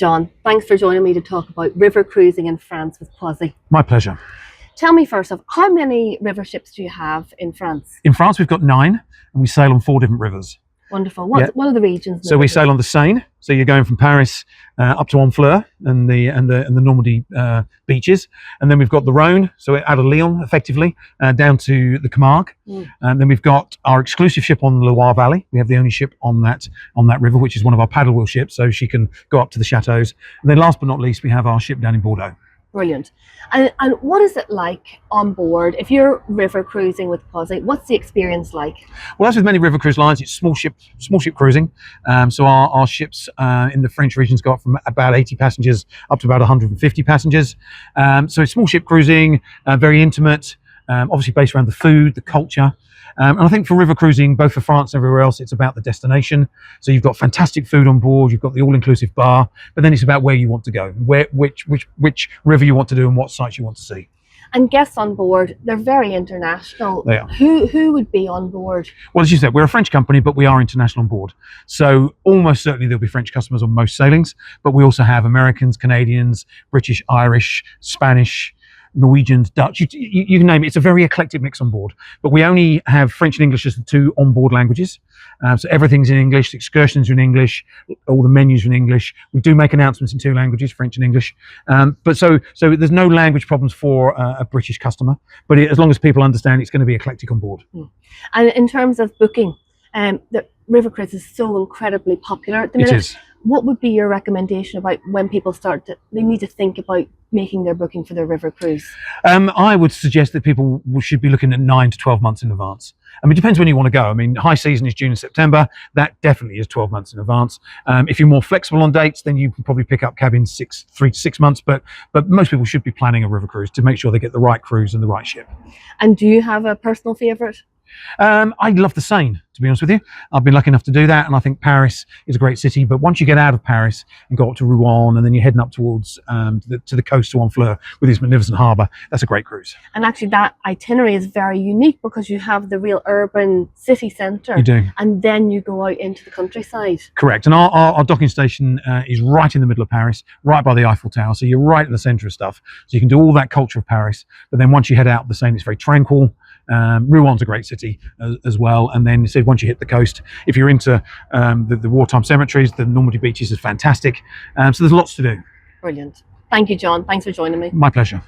John, thanks for joining me to talk about river cruising in France with Croisi. My pleasure. Tell me first off, how many river ships do you have in France? In France, we've got 9, and we sail on 4 different rivers. Wonderful. What are the regions? So we sail on the Seine. So you're going from Paris up to Honfleur and the Normandy beaches, and then we've got the Rhône, so out of Lyon, effectively, down to the Camargue. And then we've got our exclusive ship on the Loire Valley. We have the only ship on that river, which is one of our paddlewheel ships, so she can go up to the chateaus. And then last but not least, we have our ship down in Bordeaux. Brilliant. And what is it like on board if you're river cruising with Croisi? What's the experience like? Well, as with many river cruise lines, it's small ship cruising. So our ships in the French regions go up from about 80 passengers up to about 150 passengers. So it's small ship cruising, very intimate, obviously based around the food, the culture. And I think for river cruising, both for France and everywhere else, it's about the destination. So you've got fantastic food on board, you've got the all-inclusive bar, but then it's about where you want to go, which river you want to do and what sites you want to see. And guests on board, they're very international. They are. Who would be on board? Well, as you said, we're a French company, but we are international on board. So almost certainly there'll be French customers on most sailings, but we also have Americans, Canadians, British, Irish, Spanish, Norwegians, Dutch, you can name it. It's a very eclectic mix on board, but we only have French and English as the 2 onboard languages. So everything's in English, the excursions are in English, all the menus are in English. We do make announcements in 2 languages, French and English. But so there's no language problems for a British customer, but as long as people understand, it's going to be eclectic on board. And in terms of booking, the river cruise is so incredibly popular at the minute. It is. What would be your recommendation about when people they need to think about making their booking for their river cruise? I would suggest that people should be looking at 9 to 12 months in advance. I mean, it depends when you want to go. I mean, high season is June and September. That definitely is 12 months in advance. If you're more flexible on dates, then you can probably pick up cabins 3 to 6 months. But most people should be planning a river cruise to make sure they get the right cruise and the right ship. And do you have a personal favourite? I love the Seine, to be honest with you. I've been lucky enough to do that, and I think Paris is a great city. But once you get out of Paris and go up to Rhône, and then you're heading up towards to the coast to Honfleur with this magnificent harbour, that's a great cruise. And actually, that itinerary is very unique because you have the real urban city centre. You do. And then you go out into the countryside. Correct. And our docking station is right in the middle of Paris, right by the Eiffel Tower. So you're right in the centre of stuff. So you can do all that culture of Paris. But then once you head out the Seine, it's very tranquil. Rouen a great city as well, and then so once you hit the coast, if you're into the wartime cemeteries, the Normandy beaches is fantastic. So there's lots to do. Brilliant. Thank you, John. Thanks for joining me. My pleasure.